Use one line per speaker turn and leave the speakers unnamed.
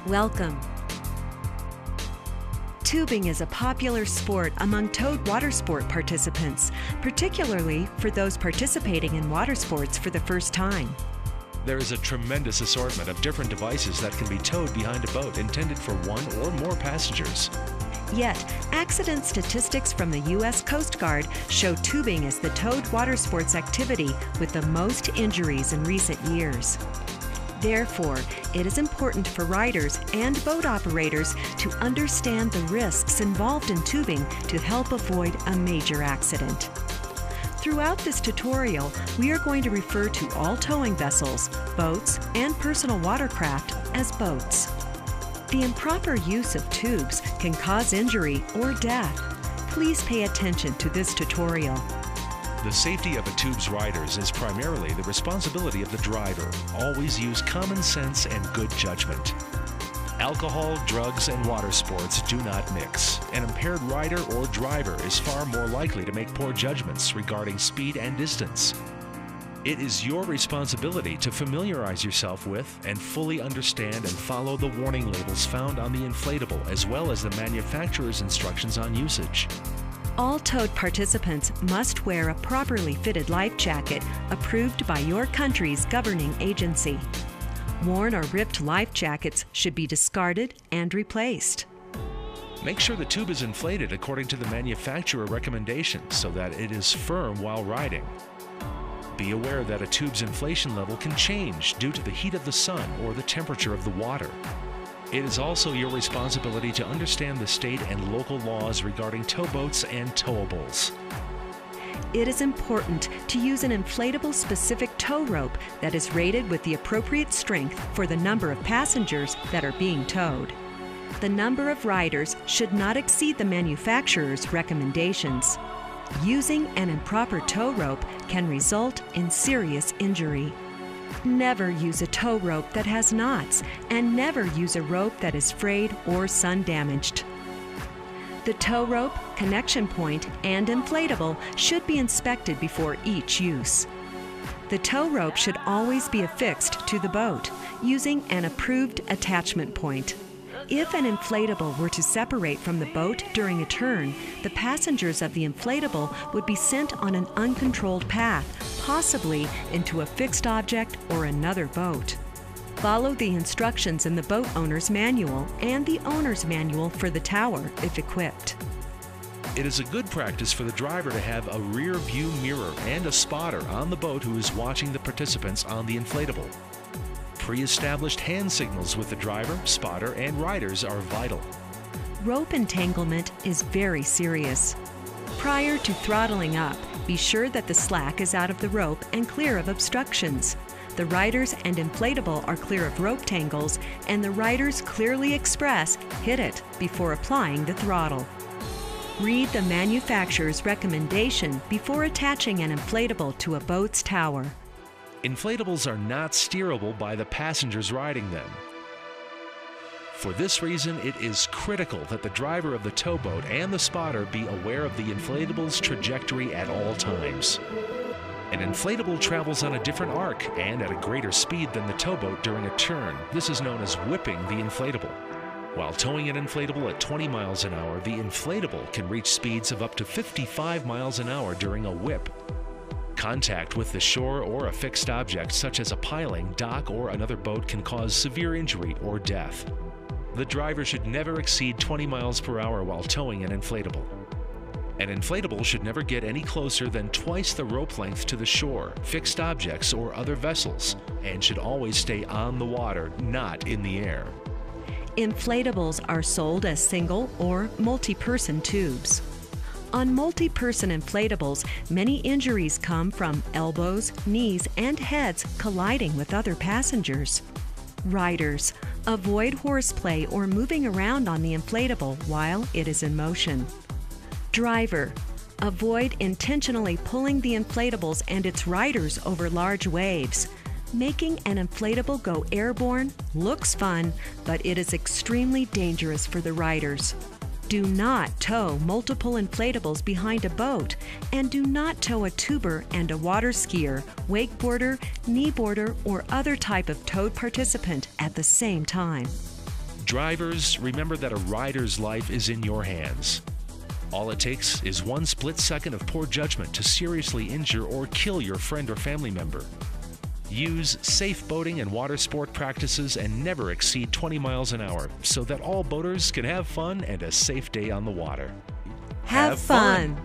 Welcome. Tubing is a popular sport among towed water sport participants, particularly for those participating in water sports for the first time.
There is a tremendous assortment of different devices that can be towed behind a boat intended for one or more passengers.
Yet, accident statistics from the U.S. Coast Guard show tubing is the towed water sports activity with the most injuries in recent years. Therefore, it is important for riders and boat operators to understand the risks involved in tubing to help avoid a major accident. Throughout this tutorial, we are going to refer to all towing vessels, boats, and personal watercraft as boats. The improper use of tubes can cause injury or death. Please pay attention to this tutorial.
The safety of a tube's riders is primarily the responsibility of the driver. Always use common sense and good judgment. Alcohol, drugs, and water sports do not mix. An impaired rider or driver is far more likely to make poor judgments regarding speed and distance. It is your responsibility to familiarize yourself with and fully understand and follow the warning labels found on the inflatable, as well as the manufacturer's instructions on usage.
All towed participants must wear a properly fitted life jacket approved by your country's governing agency. Worn or ripped life jackets should be discarded and replaced.
Make sure the tube is inflated according to the manufacturer recommendations so that it is firm while riding. Be aware that a tube's inflation level can change due to the heat of the sun or the temperature of the water. It is also your responsibility to understand the state and local laws regarding towboats and towables.
It is important to use an inflatable-specific tow rope that is rated with the appropriate strength for the number of passengers that are being towed. The number of riders should not exceed the manufacturer's recommendations. Using an improper tow rope can result in serious injury. Never use a tow rope that has knots, and never use a rope that is frayed or sun-damaged. The tow rope, connection point, and inflatable should be inspected before each use. The tow rope should always be affixed to the boat using an approved attachment point. If an inflatable were to separate from the boat during a turn, the passengers of the inflatable would be sent on an uncontrolled path, possibly into a fixed object or another boat. Follow the instructions in the boat owner's manual and the owner's manual for the tower if equipped.
It is a good practice for the driver to have a rear view mirror and a spotter on the boat who is watching the participants on the inflatable. Pre-established hand signals with the driver, spotter, and riders are vital.
Rope entanglement is very serious. Prior to throttling up, be sure that the slack is out of the rope and clear of obstructions. The riders and inflatable are clear of rope tangles, and the riders clearly express "hit it" before applying the throttle. Read the manufacturer's recommendation before attaching an inflatable to a boat's tower.
Inflatables are not steerable by the passengers riding them. For this reason, it is critical that the driver of the towboat and the spotter be aware of the inflatable's trajectory at all times. An inflatable travels on a different arc and at a greater speed than the towboat during a turn. This is known as whipping the inflatable. While towing an inflatable at 20 miles an hour, the inflatable can reach speeds of up to 55 miles an hour during a whip. Contact with the shore or a fixed object such as a piling, dock, or another boat can cause severe injury or death. The driver should never exceed 20 miles per hour while towing an inflatable. An inflatable should never get any closer than twice the rope length to the shore, fixed objects, or other vessels, and should always stay on the water, not in the air.
Inflatables are sold as single or multi-person tubes. On multi-person inflatables, many injuries come from elbows, knees, and heads colliding with other passengers. Riders, avoid horseplay or moving around on the inflatable while it is in motion. Driver, avoid intentionally pulling the inflatables and its riders over large waves. Making an inflatable go airborne looks fun, but it is extremely dangerous for the riders. Do not tow multiple inflatables behind a boat, and do not tow a tuber and a water skier, wakeboarder, kneeboarder, or other type of towed participant at the same time.
Drivers, remember that a rider's life is in your hands. All it takes is one split second of poor judgment to seriously injure or kill your friend or family member. Use safe boating and water sport practices and never exceed 20 miles an hour so that all boaters can have fun and a safe day on the water.
Have fun.